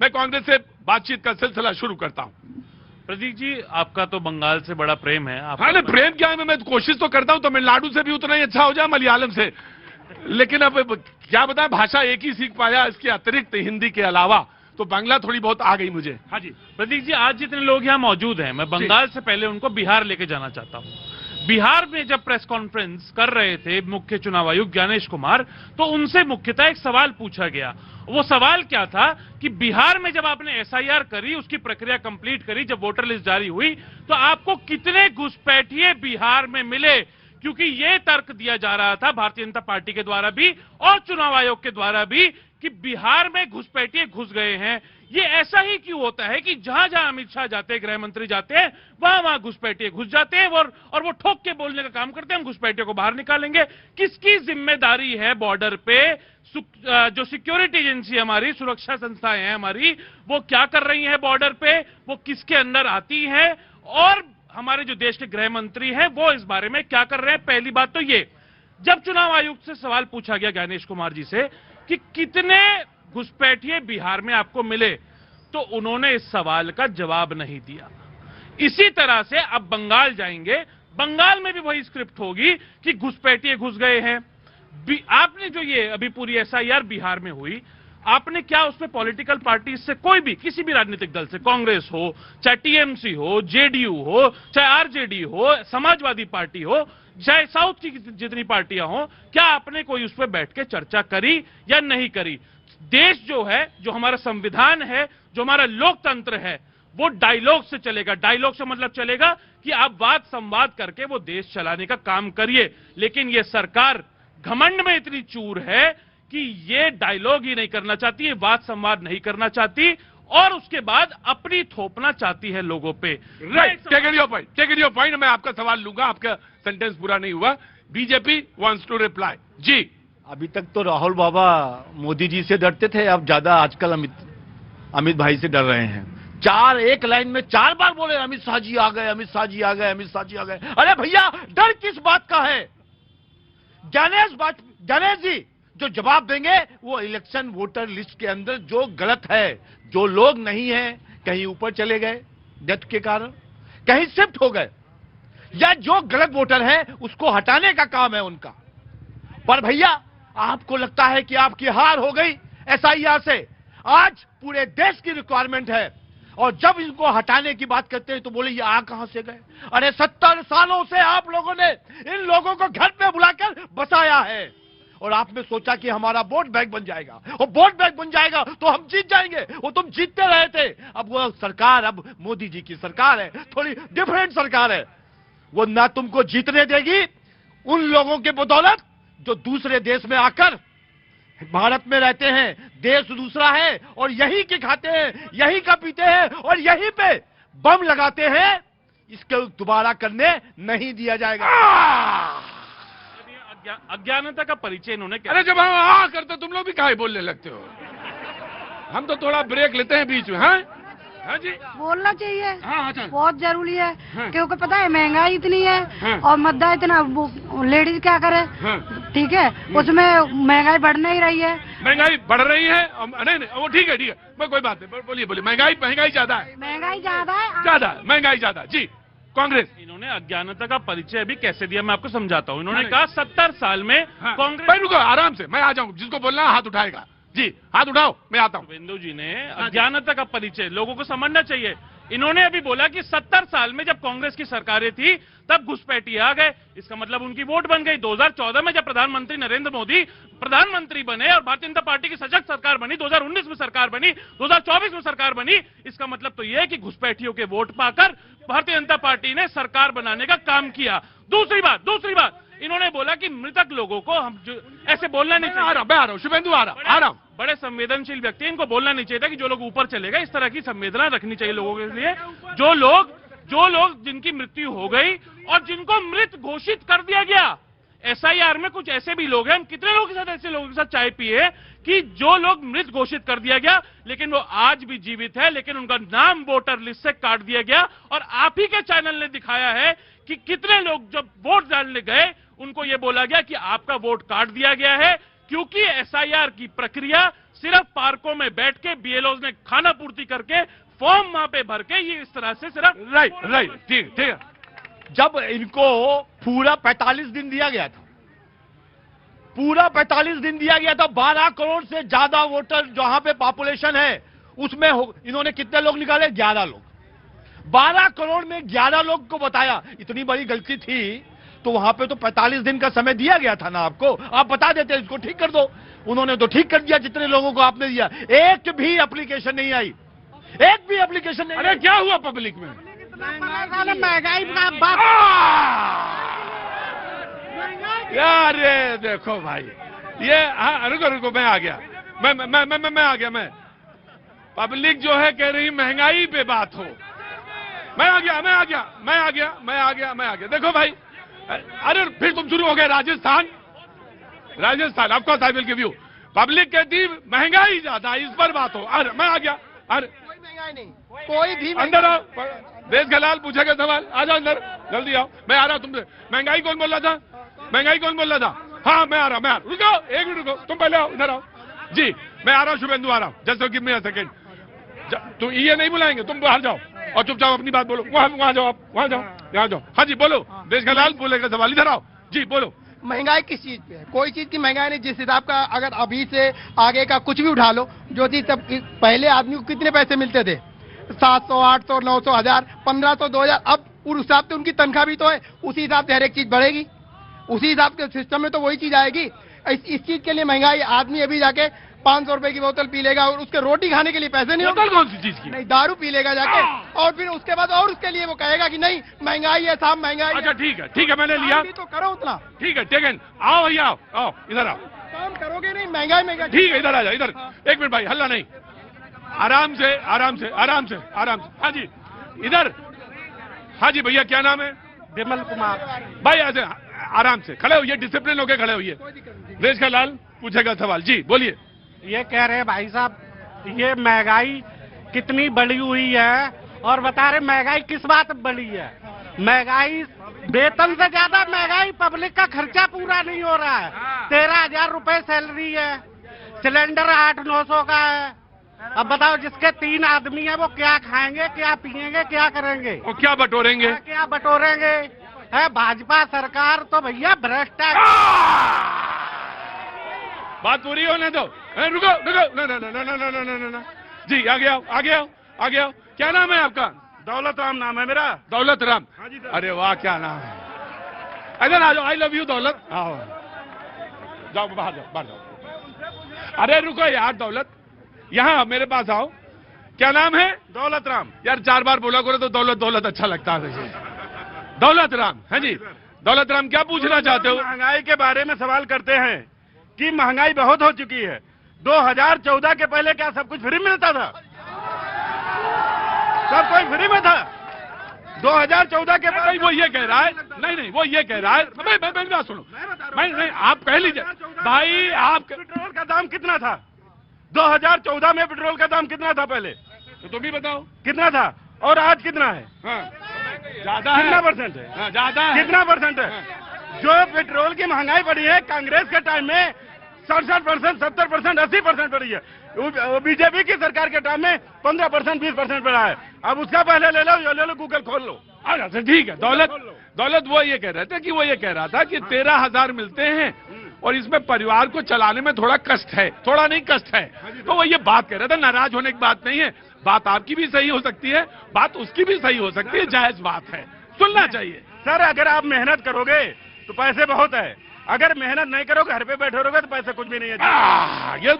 मैं कांग्रेस से बातचीत का सिलसिला शुरू करता हूं। प्रतीक जी, आपका तो बंगाल से बड़ा प्रेम है। हाँ, नहीं प्रेम क्या है, मैं कोशिश तो करता हूं तमिलनाडु से भी उतना ही अच्छा हो जाए, मलयालम से, लेकिन अब क्या बताएं, भाषा एक ही सीख पाया, इसके अतिरिक्त हिंदी के अलावा तो बांग्ला थोड़ी बहुत आ गई मुझे। हाँ जी प्रतीक जी, आज जितने लोग यहाँ मौजूद हैं, मैं बंगाल से पहले उनको बिहार लेके जाना चाहता हूँ। बिहार में जब प्रेस कॉन्फ्रेंस कर रहे थे मुख्य चुनाव आयुक्त ज्ञानेश कुमार, तो उनसे मुख्यतः एक सवाल पूछा गया। वो सवाल क्या था कि बिहार में जब आपने एसआईआर करी, उसकी प्रक्रिया कंप्लीट करी, जब वोटर लिस्ट जारी हुई, तो आपको कितने घुसपैठिए बिहार में मिले? क्योंकि ये तर्क दिया जा रहा था भारतीय जनता पार्टी के द्वारा भी और चुनाव आयोग के द्वारा भी कि बिहार में घुसपैठिए घुस गए हैं। ये ऐसा ही क्यों होता है कि जहां जहां अमित शाह जाते हैं, गृह मंत्री जाते हैं, वहां वहां घुसपैठिए घुस जाते हैं और वो ठोक के बोलने का काम करते हैं, हम घुसपैठियों को बाहर निकालेंगे। किसकी जिम्मेदारी है बॉर्डर पे? जो सिक्योरिटी एजेंसी हमारी, सुरक्षा संस्थाएं हैं हमारी, वो क्या कर रही हैं बॉर्डर पे? वो किसके अंदर आती हैं? और हमारे जो देश के गृह मंत्री हैं वो इस बारे में क्या कर रहे हैं? पहली बात तो ये, जब चुनाव आयुक्त से सवाल पूछा गया ज्ञानेश कुमार जी से कि कितने घुसपैठिए बिहार में आपको मिले, तो उन्होंने इस सवाल का जवाब नहीं दिया। इसी तरह से अब बंगाल जाएंगे, बंगाल में भी वही स्क्रिप्ट होगी कि घुसपैठिए घुस गए हैं। आपने जो ये अभी पूरी एसआईआर बिहार में हुई, आपने क्या उसमें पॉलिटिकल पार्टी से कोई भी, किसी भी राजनीतिक दल से, कांग्रेस हो, चाहे टीएमसी हो, जेडीयू हो, चाहे आरजेडी हो, समाजवादी पार्टी हो, चाहे साउथ की जितनी पार्टियां हो, क्या आपने कोई उस पर बैठ के चर्चा करी या नहीं करी? देश जो है, जो हमारा संविधान है, जो हमारा लोकतंत्र है, वो डायलॉग से चलेगा। डायलॉग से मतलब चलेगा कि आप वाद संवाद करके वो देश चलाने का काम करिए। लेकिन ये सरकार घमंड में इतनी चूर है कि ये डायलॉग ही नहीं करना चाहती है, वाद संवाद नहीं करना चाहती, और उसके बाद अपनी थोपना चाहती है लोगों पे। Right, take it your point. मैं आपका सवाल लूंगा, आपका सेंटेंस पूरा नहीं हुआ। BJP wants to reply. जी, अभी तक तो राहुल बाबा मोदी जी से डरते थे, अब ज्यादा आजकल अमित भाई से डर रहे हैं। एक लाइन में 4 बार बोले अमित शाह जी आ गए, अमित शाह जी आ गए, अमित शाह जी आ गए। अरे भैया, डर किस बात का है? गणेश जी जो जवाब देंगे वो इलेक्शन वोटर लिस्ट के अंदर जो गलत है, जो लोग नहीं है, कहीं ऊपर चले गए डेथ के कारण, कहीं शिफ्ट हो गए, या जो गलत वोटर है उसको हटाने का काम है उनका। पर भैया, आपको लगता है कि आपकी हार हो गई एसआईआर से? आज पूरे देश की रिक्वायरमेंट है, और जब इनको हटाने की बात करते हैं तो बोले ये आ कहां से गए? अरे 70 सालों से आप लोगों ने इन लोगों को घर पे बुलाकर बसाया है, और आपने सोचा कि हमारा वोट बैंक बन जाएगा, और वोट बैंक बन जाएगा तो हम जीत जाएंगे। वो तुम जीतते रहे थे। अब वो सरकार, अब मोदी जी की सरकार है, थोड़ी डिफरेंट सरकार है। वो ना तुमको जीतने देगी उन लोगों के बदौलत जो दूसरे देश में आकर भारत में रहते हैं, देश दूसरा है और यहीं के खाते हैं, यहीं का पीते हैं और यहीं पे बम लगाते हैं। इसके दोबारा करने नहीं दिया जाएगा। अज्ञानता का परिचय इन्होंने क्या? अरे जब हम करते तुम लोग भी काहे बोलने लगते हो? हम तो थोड़ा ब्रेक लेते हैं बीच में। हाँ जी, बोलना चाहिए। हाँ, अच्छा। बहुत जरूरी है। हाँ। क्योंकि पता है महंगाई इतनी है। हाँ। और मद्दा इतना, लेडीज क्या करे? हाँ। ठीक है, उसमें महंगाई बढ़ने ही रही है। महंगाई बढ़ रही है। नहीं, वो ठीक है, मैं कोई बात नहीं, बोलिए। महंगाई ज्यादा है। महंगाई ज्यादा है, महंगाई ज्यादा। जी, कांग्रेस। इन्होंने अज्ञानता का परिचय भी कैसे दिया, मैं आपको समझाता हूँ। इन्होंने कहा 70 साल में कांग्रेस। भाई रुको, आराम से, मैं आ जाऊँ। जिसको बोलना है हाथ उठाएगा। जी, हाथ उठाओ, मैं आता हूँ। शुभेंदु जी ने अज्ञानता का परिचय लोगों को समझना चाहिए। इन्होंने अभी बोला कि 70 साल में जब कांग्रेस की सरकारें थी तब घुसपैठिए आ गए, इसका मतलब उनकी वोट बन गई। 2014 में जब प्रधानमंत्री नरेंद्र मोदी प्रधानमंत्री बने और भारतीय जनता पार्टी की सशक्त सरकार बनी, 2019 में सरकार बनी, 2024 में सरकार बनी, इसका मतलब तो यह है कि घुसपैठियों के वोट पाकर भारतीय जनता पार्टी ने सरकार बनाने का काम किया। दूसरी बात, इन्होंने बोला कि मृतक लोगों को हम ऐसे बोलना नहीं चाहिए। मैं आ रहा हूँ, शुभेंदु आ रहा हूँ। बड़े संवेदनशील व्यक्ति, इनको बोलना नहीं चाहिए था कि जो लोग ऊपर चले गए। इस तरह की संवेदना रखनी चाहिए लोगों के लिए। जो लोग जिनकी मृत्यु हो गई और जिनको मृत घोषित कर दिया गया, एसआईआर में कुछ ऐसे भी लोग हैं, हम कितने लोगों के साथ, ऐसे लोगों के साथ चाय पिए कि जो लोग मृत घोषित कर दिया गया लेकिन वो आज भी जीवित है, लेकिन उनका नाम वोटर लिस्ट से काट दिया गया। और आप ही के चैनल ने दिखाया है कि कितने लोग जब वोट डालने गए उनको ये बोला गया कि आपका वोट काट दिया गया है, क्योंकि एसआईआर की प्रक्रिया सिर्फ पार्कों में बैठ के बीएलओज ने खाना पूर्ति करके फॉर्म वहां पे भर के ये इस तरह से सिर्फ राइट ठीक ठीक है। जब इनको पूरा 45 दिन दिया गया था, पूरा 45 दिन दिया गया था, 12 करोड़ से ज्यादा वोटर जहां पे पॉपुलेशन है उसमें इन्होंने कितने लोग निकाले? 11 लोग। 12 करोड़ में 11 लोग को बताया, इतनी बड़ी गलती थी तो वहां पे तो 45 दिन का समय दिया गया था ना आपको, आप बता देते इसको ठीक कर दो। उन्होंने तो ठीक कर दिया, जितने लोगों को आपने दिया। एक भी एप्लीकेशन नहीं आई, एक भी एप्लीकेशन नहीं। अरे क्या हुआ पब्लिक में? महंगाई का बात। यार ये देखो भाई, ये हाँ रुको रुको, मैं आ गया, मैं आ गया। मैं पब्लिक जो है कह रही महंगाई पे बात हो। मैं आ गया। देखो भाई, अरे फिर तुम शुरू हो गए। राजस्थान आपका साइकिल के व्यू, पब्लिक कहती महंगाई ज्यादा, इस पर बात हो। अरे मैं आ गया। अरे कोई महंगाई नहीं, कोई भी अंदर आओ, देश गलाल पूछेगा सवाल, आ जाओ अंदर, जल्दी आओ। मैं आ रहा हूं तुमसे। महंगाई कौन बोल रहा था? हाँ मैं आ रहा हूं। रुको एक मिनट, रुको, तुम पहले आओ, इधर आओ जी। मैं आ रहा हूं, शुभेंदु आ रहा हूं। Just give me a second. तुम ये नहीं बुलाएंगे, तुम बाहर जाओ और चुपचाप अपनी बात बोलो। वहां जाओ, आप वहां जाओ, यहाँ जाओ। हाँ जी बोलो, देश गलाल बोलेगा सवाल, इधर आओ जी, बोलो। महंगाई किस चीज पे है? कोई चीज की महंगाई नहीं। जिस हिसाब का अगर अभी से आगे का कुछ भी उठा लो, जो चीज तब पहले आदमी को कितने पैसे मिलते थे? 700, 800, 900, 1000, 1500, 2000। अब उस हिसाब से उनकी तनख्वाह भी तो है, उसी हिसाब से हर एक चीज बढ़ेगी, उसी हिसाब के सिस्टम में तो वही चीज आएगी। इस चीज के लिए महंगाई, आदमी अभी जाके 500 रुपए की बोतल पी लेगा और उसके रोटी खाने के लिए पैसे नहीं होंगे। बोतल कौन सी चीज की? नहीं, दारू पी लेगा जाके, और फिर उसके बाद और उसके लिए वो कहेगा कि नहीं महंगाई है साहब, महंगाई अच्छा ठीक है, मैंने लिया। काम भी तो करो उतना। ठीक है, टेकन। आओ भैया, आओ इधर आओ। काम करोगे नहीं, महंगाई ठीक है, इधर आ जाओ, इधर। एक मिनट भाई, हल्ला नहीं, आराम से। हाँ जी, इधर। हाँ जी भैया, क्या नाम है? विमल कुमार। भाई ऐसे आराम से खड़े होइए, डिसिप्लिन होके खड़े होइए। देश का लाल पूछेगा सवाल जी, बोलिए। ये कह रहे हैं भाई साहब, ये महंगाई कितनी बढ़ी हुई है, और बता रहे महंगाई किस बात बढ़ी है? महंगाई वेतन से ज्यादा महंगाई, पब्लिक का खर्चा पूरा नहीं हो रहा है। 13,000 रुपए सैलरी है, सिलेंडर 800-900 का है। अब बताओ, जिसके 3 आदमी है वो क्या खाएंगे, क्या पिएंगे, क्या करेंगे, और क्या बटोरेंगे? क्या बटोरेंगे? है भाजपा सरकार तो भैया भ्रष्ट है। बात पूरी होने दो। रुको, ना। जी आगे आओ। क्या नाम है आपका? दौलत राम नाम है मेरा। दौलत राम। हाँ जी सर। अरे वाह, क्या नाम है। इधर आ जाओ, आई लव यू दौलत। आओ, जाओ बाहर जाओ। अरे रुको यार दौलत, यहाँ मेरे पास आओ। क्या नाम है? दौलत राम। यार 4 बार बोला करो तो दौलत अच्छा लगता है। दौलत राम, हाँ जी। दौलत राम, क्या पूछना चाहते हो? महंगाई के बारे में सवाल करते हैं कि महंगाई बहुत हो चुकी है। 2014 के पहले क्या सब कुछ फ्री मिलता था? सब कोई फ्री में था? 2014 के बाद वो ये कह रहा है, नहीं वो ये कह रहा है। मैं बात सुनो, नहीं आप कह लीजिए भाई। आप पेट्रोल का दाम कितना था 2014 में? पेट्रोल का दाम कितना था पहले? तो तुम भी बताओ कितना था, और आज कितना है? ज्यादा है। कितना परसेंट है? हाँ, ज्यादा है। कितना परसेंट है? जो पेट्रोल की महंगाई बढ़ी है कांग्रेस के टाइम में 67%, 70%, 80% बढ़ी है। बीजेपी की सरकार के टाइम में 15%, 20% बढ़ा है। अब उसका पहले ले लो, गूगल खोल लो। अच्छा ठीक है। दौलत वो ये कह रहे थे कि वो ये कह रहा था कि 13,000 मिलते हैं और इसमें परिवार को चलाने में थोड़ा कष्ट है, थोड़ा नहीं कष्ट है। तो वो ये बात कह रहे थे। नाराज होने की बात नहीं है, बात आपकी भी सही हो सकती है, बात उसकी भी सही हो सकती है, जायज बात है, सुनना चाहिए। सर अगर आप मेहनत करोगे तो पैसे बहुत है, अगर मेहनत नहीं करोगे, घर पे बैठे रहोगे तो पैसे कुछ भी नहीं है। ये